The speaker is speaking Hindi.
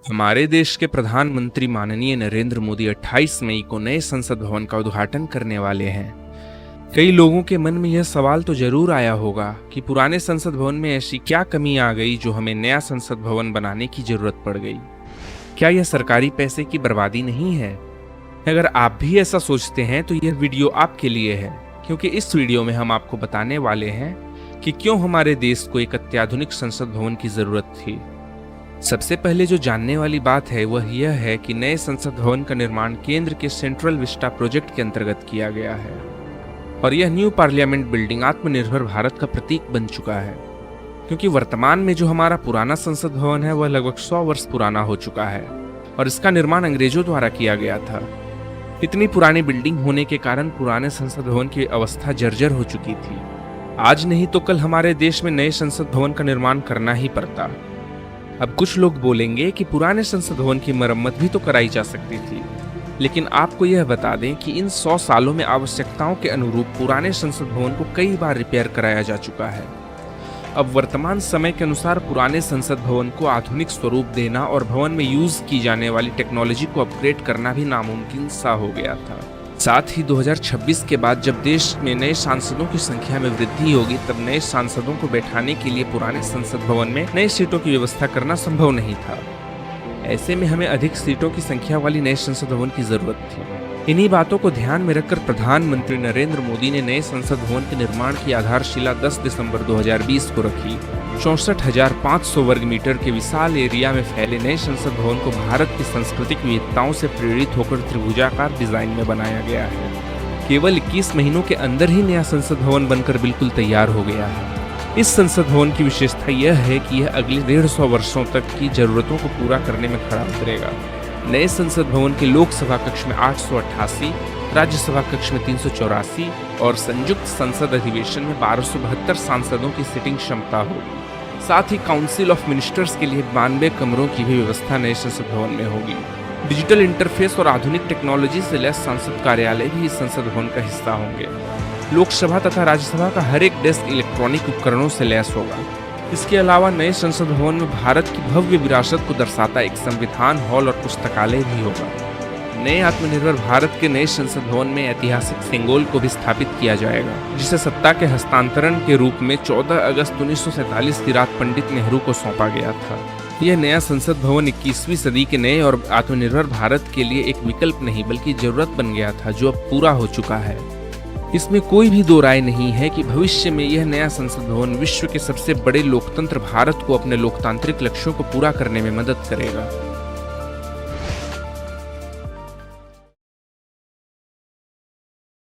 हमारे देश के प्रधानमंत्री माननीय नरेंद्र मोदी 28 मई को नए संसद भवन का उद्घाटन करने वाले हैं। कई लोगों के मन में यह सवाल तो जरूर आया होगा कि पुराने संसद भवन में ऐसी क्या कमी आ गई जो हमें नया संसद भवन बनाने की जरूरत पड़ गई। क्या यह सरकारी पैसे की बर्बादी नहीं है? अगर आप भी ऐसा सोचते हैं तो यह वीडियो आपके लिए है, क्योंकि इस वीडियो में हम आपको बताने वाले हैं कि क्यों हमारे देश को एक अत्याधुनिक संसद भवन की जरूरत थी। सबसे पहले जो जानने वाली बात है वह यह है कि नए संसद भवन का निर्माण केंद्र के सेंट्रल विस्टा प्रोजेक्ट के अंतर्गत किया गया है और यह न्यू पार्लियामेंट बिल्डिंग आत्मनिर्भर भारत का प्रतीक बन चुका है, क्योंकि वर्तमान में जो हमारा पुराना संसद भवन है वह लगभग 100 वर्ष पुराना हो चुका है और इसका निर्माण अंग्रेजों द्वारा किया गया था। इतनी पुरानी बिल्डिंग होने के कारण पुराने संसद भवन की अवस्था जर्जर हो चुकी थी। आज नहीं तो कल हमारे देश में नए संसद भवन का निर्माण करना ही पड़ता। अब कुछ लोग बोलेंगे कि पुराने संसद भवन की मरम्मत भी तो कराई जा सकती थी, लेकिन आपको यह बता दें कि इन 100 सालों में आवश्यकताओं के अनुरूप पुराने संसद भवन को कई बार रिपेयर कराया जा चुका है। अब वर्तमान समय के अनुसार पुराने संसद भवन को आधुनिक स्वरूप देना और भवन में यूज की जाने वाली टेक्नोलॉजी को अपग्रेड करना भी नामुमकिन सा हो गया था। साथ ही 2026 के बाद जब देश में नए सांसदों की संख्या में वृद्धि होगी, तब नए सांसदों को बैठाने के लिए पुराने संसद भवन में नए सीटों की व्यवस्था करना संभव नहीं था। ऐसे में हमें अधिक सीटों की संख्या वाली नए संसद भवन की जरूरत थी। इन्हीं बातों को ध्यान में रखकर प्रधानमंत्री नरेंद्र मोदी ने नए संसद भवन के निर्माण की आधारशिला 10 दिसंबर 2020 को रखी। 64,500 वर्ग मीटर के विशाल एरिया में फैले नए संसद भवन को भारत की सांस्कृतिक विविधताओं से प्रेरित होकर त्रिभुजाकार डिजाइन में बनाया गया है। केवल 21 महीनों के अंदर ही नया संसद भवन बनकर बिल्कुल तैयार हो गया है। इस संसद भवन की विशेषता यह है कि यह अगले 150 वर्षों तक की जरूरतों को पूरा करने में खड़ा उतरेगा। नए संसद भवन के लोकसभा कक्ष में 888, राज्यसभा कक्ष में 384 और संयुक्त संसद अधिवेशन में 1272 सांसदों की सीटिंग क्षमता होगी। साथ ही काउंसिल ऑफ मिनिस्टर्स के लिए 92 कमरों की भी व्यवस्था नए संसद भवन में होगी। डिजिटल इंटरफेस और आधुनिक टेक्नोलॉजी से लैस संसद कार्यालय भी इस संसद भवन का हिस्सा होंगे। लोकसभा तथा राज्यसभा का हर एक डेस्क इलेक्ट्रॉनिक उपकरणों से लैस होगा। इसके अलावा नए संसद भवन में भारत की भव्य विरासत को दर्शाता एक संविधान हॉल और पुस्तकालय भी होगा। नए आत्मनिर्भर भारत के नए संसद भवन में ऐतिहासिक सिंबल को भी स्थापित किया जाएगा, जिसे सत्ता के हस्तांतरण के रूप में 14 अगस्त 1947 की रात पंडित नेहरू को सौंपा गया था। यह नया संसद भवन 21वीं सदी के नए और आत्मनिर्भर भारत के लिए एक विकल्प नहीं बल्कि जरूरत बन गया था, जो अब पूरा हो चुका है। इसमें कोई भी दो राय नहीं है कि भविष्य में यह नया संसद भवन विश्व के सबसे बड़े लोकतंत्र भारत को अपने लोकतांत्रिक लक्ष्यों को पूरा करने में मदद करेगा।